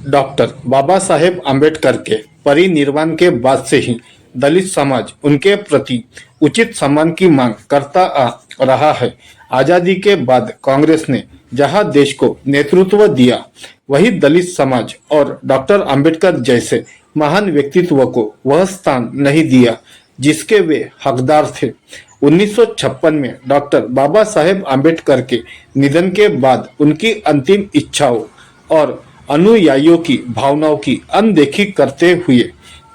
Doctor Baba Saheb Ambedkar के परिनिर्वाण के बाद से ही दलित समाज उनके प्रति उचित सम्मान की मांग करता आ रहा है। आजादी के बाद कांग्रेस ने जहां देश को नेतृत्व दिया, वही दलित समाज और डॉक्टर आम्बेडकर जैसे महान व्यक्तित्व को वह स्थान नहीं दिया जिसके वे हकदार थे। 1956 में डॉक्टर बाबा साहेब आम्बेडकर के निधन के बाद उनकी अंतिम इच्छाओं और अनुयायियों की भावनाओं की अनदेखी करते हुए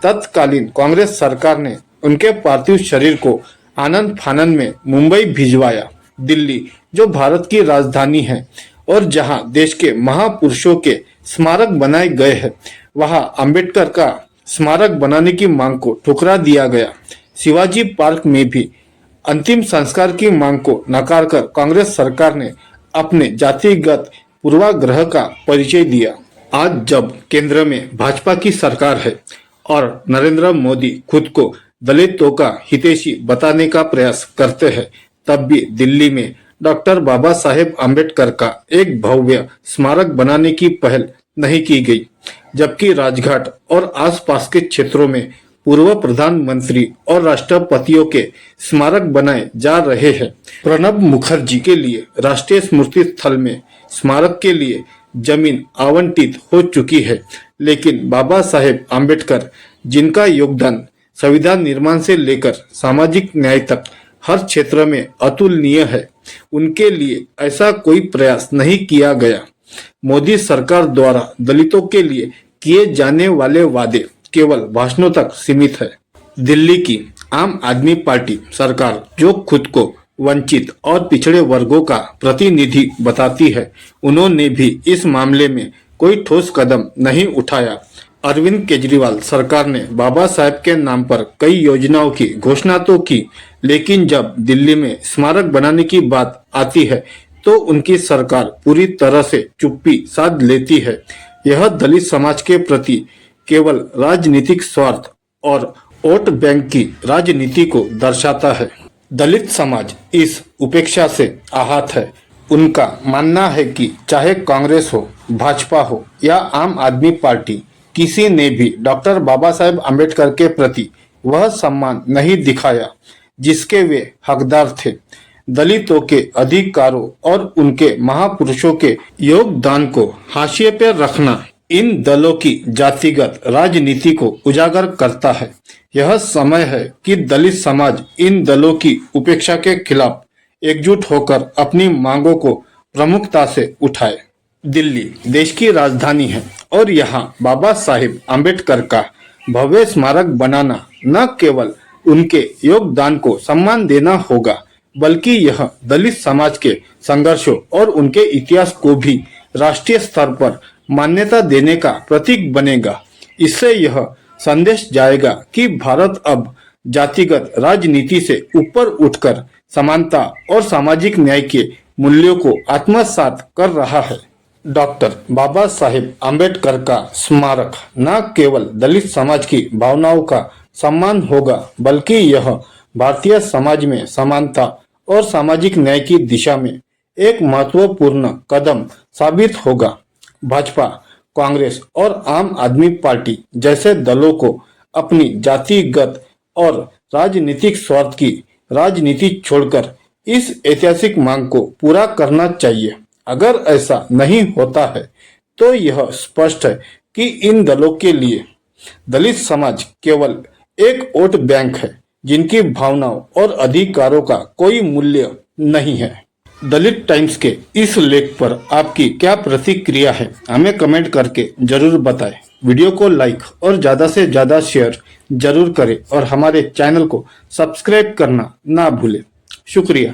तत्कालीन कांग्रेस सरकार ने उनके पार्थिव शरीर को आनंद फानन में मुंबई भिजवाया। दिल्ली, जो भारत की राजधानी है और जहां देश के महापुरुषों के स्मारक बनाए गए हैं, वहां अंबेडकर का स्मारक बनाने की मांग को ठुकरा दिया गया। शिवाजी पार्क में भी अंतिम संस्कार की मांग को नकारकर कांग्रेस सरकार ने अपने जातिगत पूर्वाग्रह का परिचय दिया। आज जब केंद्र में भाजपा की सरकार है और नरेंद्र मोदी खुद को दलितों का हितैषी बताने का प्रयास करते हैं, तब भी दिल्ली में डॉक्टर बाबा साहेब आम्बेडकर का एक भव्य स्मारक बनाने की पहल नहीं की गई, जबकि राजघाट और आसपास के क्षेत्रों में पूर्व प्रधानमंत्री और राष्ट्रपतियों के स्मारक बनाए जा रहे हैं। प्रणब मुखर्जी के लिए राष्ट्रीय स्मृति स्थल में स्मारक के लिए जमीन आवंटित हो चुकी है, लेकिन बाबा साहेब आम्बेडकर, जिनका योगदान संविधान निर्माण से लेकर सामाजिक न्याय तक हर क्षेत्र में अतुलनीय है, उनके लिए ऐसा कोई प्रयास नहीं किया गया। मोदी सरकार द्वारा दलितों के लिए किए जाने वाले वादे केवल भाषणों तक सीमित है। दिल्ली की आम आदमी पार्टी सरकार, जो खुद को वंचित और पिछड़े वर्गों का प्रतिनिधि बताती है, उन्होंने भी इस मामले में कोई ठोस कदम नहीं उठाया। अरविंद केजरीवाल सरकार ने बाबा साहेब के नाम पर कई योजनाओं की घोषणा तो की, लेकिन जब दिल्ली में स्मारक बनाने की बात आती है तो उनकी सरकार पूरी तरह से चुप्पी साध लेती है। यह दलित समाज के प्रति केवल राजनीतिक स्वार्थ और वोट बैंक की राजनीति को दर्शाता है। दलित समाज इस उपेक्षा से आहत है। उनका मानना है कि चाहे कांग्रेस हो, भाजपा हो या आम आदमी पार्टी, किसी ने भी डॉक्टर बाबा साहेब आम्बेडकर के प्रति वह सम्मान नहीं दिखाया जिसके वे हकदार थे। दलितों के अधिकारों और उनके महापुरुषों के योगदान को हाशिए पर रखना इन दलों की जातिगत राजनीति को उजागर करता है। यह समय है कि दलित समाज इन दलों की उपेक्षा के खिलाफ एकजुट होकर अपनी मांगों को प्रमुखता से उठाए। दिल्ली देश की राजधानी है और यहाँ बाबा साहेब आम्बेडकर का भव्य स्मारक बनाना न केवल उनके योगदान को सम्मान देना होगा, बल्कि यह दलित समाज के संघर्षों और उनके इतिहास को भी राष्ट्रीय स्तर पर मान्यता देने का प्रतीक बनेगा। इससे यह संदेश जाएगा कि भारत अब जातिगत राजनीति से ऊपर उठकर समानता और सामाजिक न्याय के मूल्यों को आत्मसात कर रहा है। डॉक्टर बाबा साहेब आम्बेडकर का स्मारक न केवल दलित समाज की भावनाओं का सम्मान होगा, बल्कि यह भारतीय समाज में समानता और सामाजिक न्याय की दिशा में एक महत्वपूर्ण कदम साबित होगा। भाजपा, कांग्रेस और आम आदमी पार्टी जैसे दलों को अपनी जातिगत और राजनीतिक स्वार्थ की राजनीति छोड़कर इस ऐतिहासिक मांग को पूरा करना चाहिए। अगर ऐसा नहीं होता है तो यह स्पष्ट है कि इन दलों के लिए दलित समाज केवल एक वोट बैंक है, जिनकी भावनाओं और अधिकारों का कोई मूल्य नहीं है। दलित टाइम्स के इस लेख पर आपकी क्या प्रतिक्रिया है, हमें कमेंट करके जरूर बताएं। वीडियो को लाइक और ज़्यादा से ज़्यादा शेयर जरूर करें और हमारे चैनल को सब्सक्राइब करना ना भूलें। शुक्रिया।